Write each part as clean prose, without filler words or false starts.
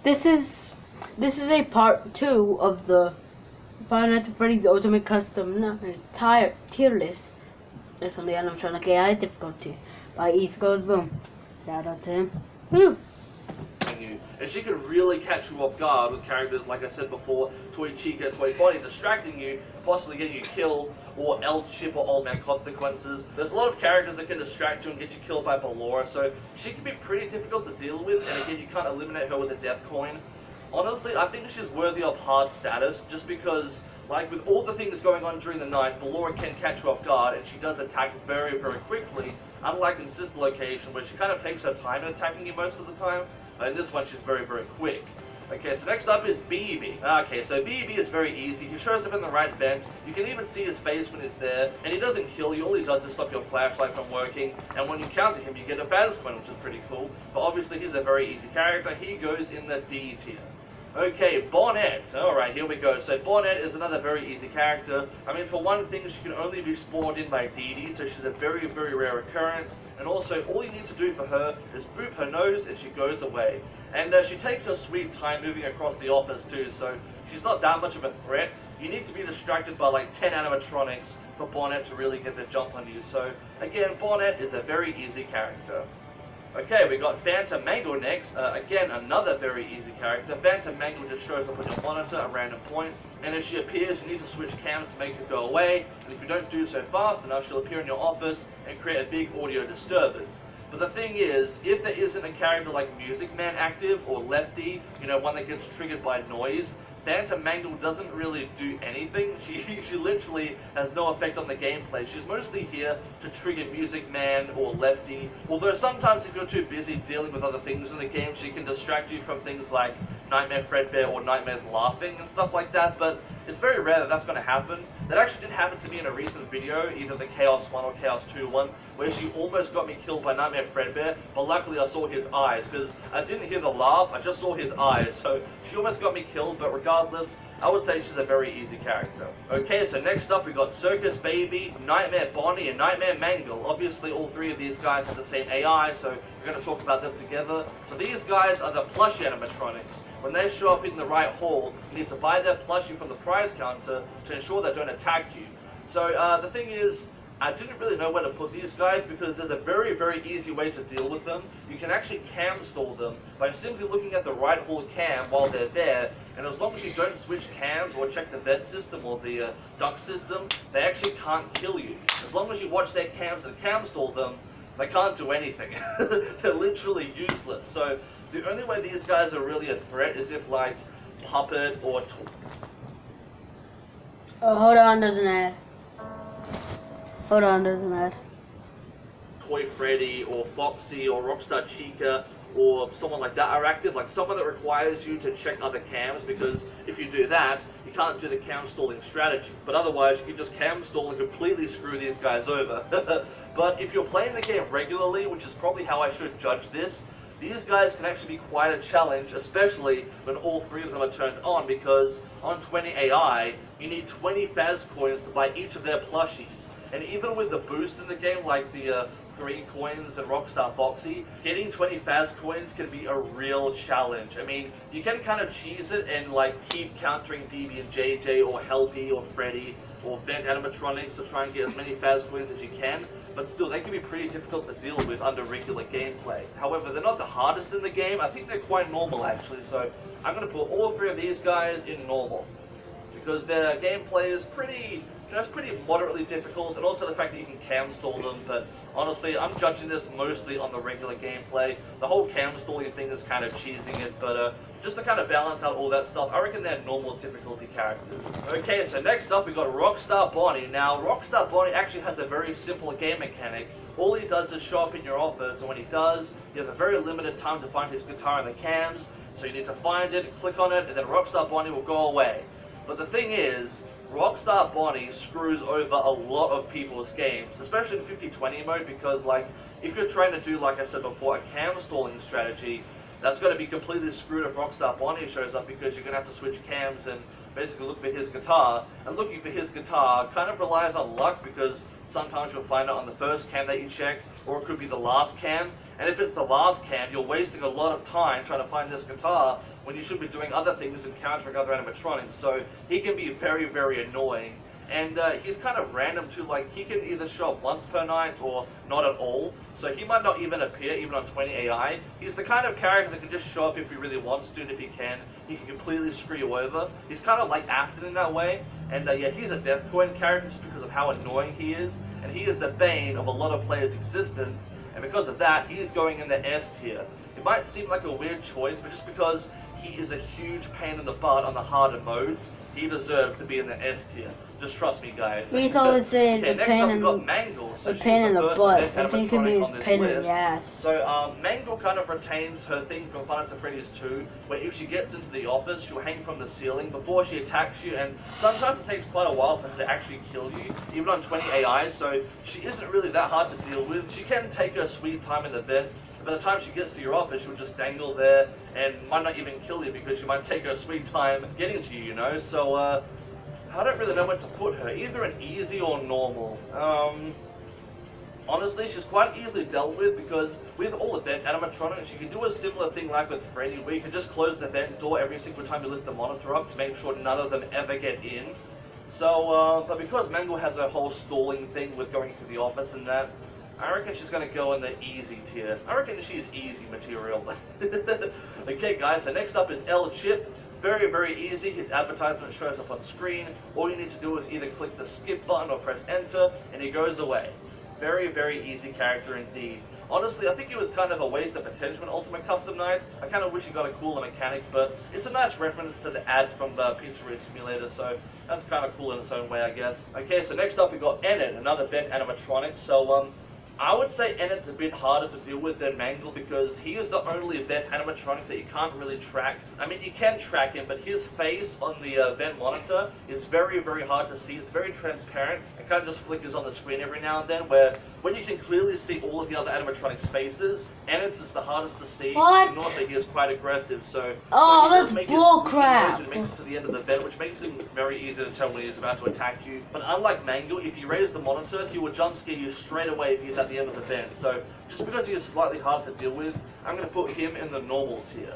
This is a part 2 of the Five Nights at Freddy's Ultimate Custom tier list. It's on the animatronic AI difficulty by ethgoesboom. Shout out to him. Woo! And she can really catch you off guard with characters, like I said before, Toy Chica, Toy Bonnie, distracting you, possibly getting you killed, or L-Chip or Old Man Consequences. There's a lot of characters that can distract you and get you killed by Ballora, so she can be pretty difficult to deal with, and again, you can't eliminate her with a death coin. Honestly, I think she's worthy of hard status, just because, like, with all the things going on during the night, Ballora can catch you off guard, and she does attack very, very quickly, unlike in Sister Location, where she kind of takes her time in attacking you most of the time. In this one, she's very, very quick. Okay, so next up is BB. Okay, so BB is very easy. He shows up in the right vent. You can even see his face when he's there, and he doesn't kill you. All he does is stop your flashlight from working, and when you counter him, you get a Baz coin, which is pretty cool. But obviously, he's a very easy character. He goes in the D tier. Okay, Bonnet. Alright, here we go. So Bonnet is another very easy character. I mean, for one thing, she can only be spawned in by Dee Dee, so she's a very, very rare occurrence. And also, all you need to do for her is boop her nose and she goes away. And she takes her sweet time moving across the office too, so she's not that much of a threat. You need to be distracted by like 10 animatronics for Bonnet to really get the jump on you. So, again, Bonnet is a very easy character. Okay, we got Phantom Mangle next. Again, another very easy character. Phantom Mangle just shows up on your monitor at random points, and if she appears, you need to switch cams to make her go away, and if you don't do so fast enough, she'll appear in your office and create a big audio disturbance. But the thing is, if there isn't a character like Music Man active, or Lefty, you know, one that gets triggered by noise, Phantom Mangle doesn't really do anything. She literally has no effect on the gameplay. She's mostly here to trigger Music Man or Lefty, although sometimes if you're too busy dealing with other things in the game, she can distract you from things like Nightmare Fredbear or Nightmare's laughing and stuff like that, but it's very rare that that's going to happen. That actually did happen to me in a recent video, either the Chaos 1 or Chaos 2 one, where she almost got me killed by Nightmare Fredbear, but luckily I saw his eyes, because I didn't hear the laugh, I just saw his eyes, so she almost got me killed, but regardless, I would say she's a very easy character. Okay, so next up we got Circus Baby, Nightmare Bonnie, and Nightmare Mangle. Obviously all three of these guys have the same AI, so we're going to talk about them together. So these guys are the plushie animatronics. When they show up in the right hall, you need to buy their plushie from the prize counter to ensure they don't attack you. So the thing is, I didn't really know where to put these guys because there's a very, very easy way to deal with them. You can actually cam stall them by simply looking at the right hall cam while they're there, and as long as you don't switch cams or check the vet system or the duck system, they actually can't kill you. As long as you watch their cams and cam stall them, they can't do anything. They're literally useless. So the only way these guys are really a threat is if like Puppet or Oh, hold on, there's an ad. Hold on, there's an ad. Toy Freddy or Foxy or Rockstar Chica or someone like that are active, like someone that requires you to check other cams, because if you do that, you can't do the cam stalling strategy. But otherwise, you can just cam stall and completely screw these guys over. But if you're playing the game regularly, which is probably how I should judge this, these guys can actually be quite a challenge, especially when all three of them are turned on, because on 20 AI, you need 20 Faz coins to buy each of their plushies. And even with the boost in the game, like the green coins and Rockstar Foxy, getting 20 Faz coins can be a real challenge. I mean, you can kind of cheese it and like keep countering DB and JJ or Helpy or Freddy or Vent animatronics to try and get as many Faz coins as you can, but still, they can be pretty difficult to deal with under regular gameplay. However, they're not the hardest in the game. I think they're quite normal actually, so I'm going to put all three of these guys in normal, because their gameplay is pretty, it's pretty moderately difficult, and also the fact that you can cam stall them, but honestly, I'm judging this mostly on the regular gameplay. The whole cam stalling thing is kind of cheesing it, but just to kind of balance out all that stuff, I reckon they're normal difficulty characters. Okay, so next up we got Rockstar Bonnie. Now, Rockstar Bonnie actually has a very simple game mechanic. All he does is show up in your office, and when he does, you have a very limited time to find his guitar in the cams, so you need to find it, click on it, and then Rockstar Bonnie will go away. But the thing is, Rockstar Bonnie screws over a lot of people's games, especially in 50-20 mode, because like, if you're trying to do, like I said before, a cam stalling strategy, that's going to be completely screwed if Rockstar Bonnie shows up, because you're going to have to switch cams and basically look for his guitar. And looking for his guitar kind of relies on luck, because sometimes you'll find it on the first cam that you check, or it could be the last cam. And if it's the last cam, you're wasting a lot of time trying to find this guitar when you should be doing other things and encountering other animatronics. So he can be very, very annoying. And he's kind of random too, like he can either show up once per night or not at all. So he might not even appear even on 20 AI. He's the kind of character that can just show up if he really wants to, and if he can completely screw you over. He's kind of like Afton in that way. And yeah, he's a death coin character just because of how annoying he is. And he is the bane of a lot of players' existence. And because of that, he is going in the S tier. It might seem like a weird choice, but just because he is a huge pain in the butt on the harder modes, he deserves to be in the S tier. Just trust me, guys. He always says okay, a pain in the butt. I think it means pain in the ass. So Mangle kind of retains her thing from Five Nights at Freddy's 2, where if she gets into the office, she'll hang from the ceiling before she attacks you, and sometimes it takes quite a while for her to actually kill you, even on 20 AI, so she isn't really that hard to deal with. She can take her sweet time in the vents. By the time she gets to your office, she'll just dangle there and might not even kill you because she might take her sweet time getting to you, you know? So, I don't really know where to put her. Either an easy or normal. Honestly, she's quite easily dealt with because with all the vent animatronics, you can do a similar thing like with Freddy, where you can just close the vent door every single time you lift the monitor up to make sure none of them ever get in. So, but because Mangle has a whole stalling thing with going to the office and that, I reckon she's going to go in the easy tier. I reckon she's easy material. Okay, guys, so next up is L Chip. Very, very easy. His advertisement shows up on screen. All you need to do is either click the skip button or press enter, and he goes away. Very, very easy character indeed. Honestly, I think it was kind of a waste of potential in Ultimate Custom Night. I kind of wish he got a cooler mechanic, but it's a nice reference to the ads from the Pizzeria Simulator, so that's kind of cool in its own way, I guess. Okay, so next up we got Enid, another vent animatronic. So, I would say Enid's a bit harder to deal with than Mangle because he is the only vent animatronic that you can't really track. I mean, you can track him, but his face on the vent monitor is very, very hard to see. It's very transparent. It kind of just flickers on the screen every now and then, where when you can clearly see all of the other animatronics' faces, Enid's is the hardest to see. What? And also, he is quite aggressive, so... Oh, that's bullcrap! When he makes it to the end of the vent, which makes him very easy to tell when he's about to attack you. But unlike Mangle, if you raise the monitor, he will jump scare you straight away if he's at the end of the vent. So, just because he is slightly hard to deal with, I'm going to put him in the normal tier.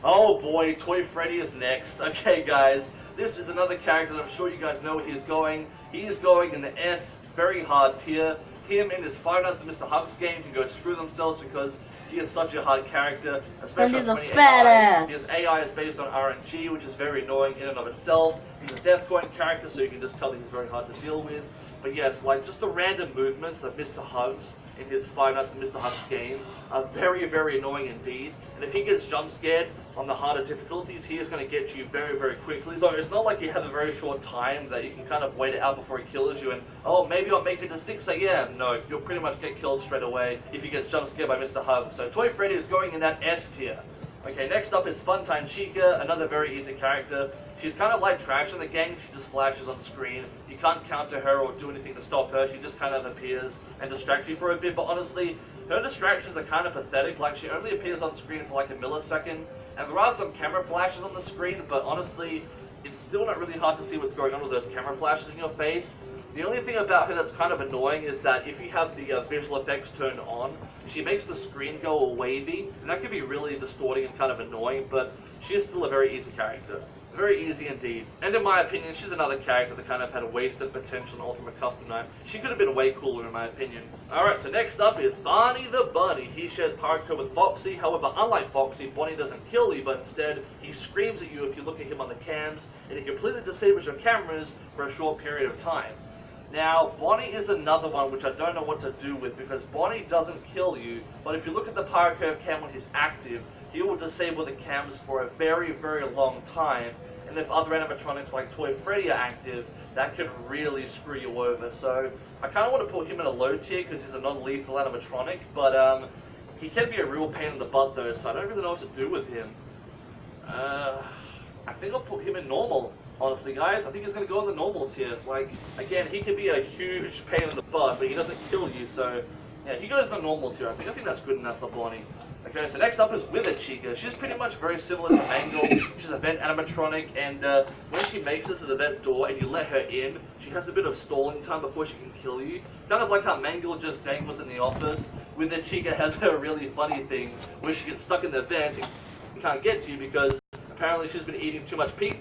Oh boy, Toy Freddy is next. Okay, guys, this is another character that I'm sure you guys know where he is going. He is going in the S, very hard tier. Him and his Five Nights at Mr. Hugs game can go screw themselves because he is such a hard character, especially on 20 AI. His AI is based on RNG, which is very annoying in and of itself. He's a death coin character, so you can just tell that he's very hard to deal with. But yes, like just the random movements of Mr. Hugs in his Five Nights at Mr. Hugs game are very, very annoying indeed. And if he gets jump scared on the harder difficulties, he is going to get you very, very quickly. So it's not like you have a very short time that you can kind of wait it out before he kills you and, oh, maybe I'll make it to 6 AM. No, you'll pretty much get killed straight away if he gets jump scared by Mr. Hugs. So Toy Freddy is going in that S tier. Okay, next up is Funtime Chica, another very easy character. She's kind of like Trash in the game, she just flashes on screen. You can't counter her or do anything to stop her, she just kind of appears and distracts you for a bit, but honestly, her distractions are kind of pathetic. Like, she only appears on screen for like a millisecond, and there are some camera flashes on the screen, but honestly, it's still not really hard to see what's going on with those camera flashes in your face. The only thing about her that's kind of annoying is that if you have the visual effects turned on, she makes the screen go all wavy, and that can be really distorting and kind of annoying, but she is still a very easy character. Very easy indeed. And in my opinion, she's another character that kind of had a wasted potential in Ultimate Custom Night. She could have been way cooler in my opinion. Alright, so next up is Barney the Bunny. He shares pirate code with Foxy. However, unlike Foxy, Bonnie doesn't kill you, but instead, he screams at you if you look at him on the cams, and he completely disables your cameras for a short period of time. Now, Bonnie is another one which I don't know what to do with, because Bonnie doesn't kill you, but if you look at the Pirate Curve cam when he's active, he will disable the cams for a very, very long time, and if other animatronics like Toy Freddy are active, that can really screw you over. So, I kind of want to put him in a low tier because he's a non-lethal animatronic, but he can be a real pain in the butt though, so I don't really know what to do with him. I think I'll put him in normal. Honestly, guys, I think he's going to go in the normal tier. Like, again, he can be a huge pain in the butt, but he doesn't kill you, so... yeah, he goes in the normal tier. I think that's good enough for Bonnie. Okay, so next up is Wither Chica. She's pretty much very similar to Mangle. She's a vent animatronic, and when she makes it to the vent door and you let her in, she has a bit of stalling time before she can kill you. Kind of like how Mangle just dangles in the office. with that Chica has a really funny thing where she gets stuck in the vent and can't get to you because apparently she's been eating too much pizza.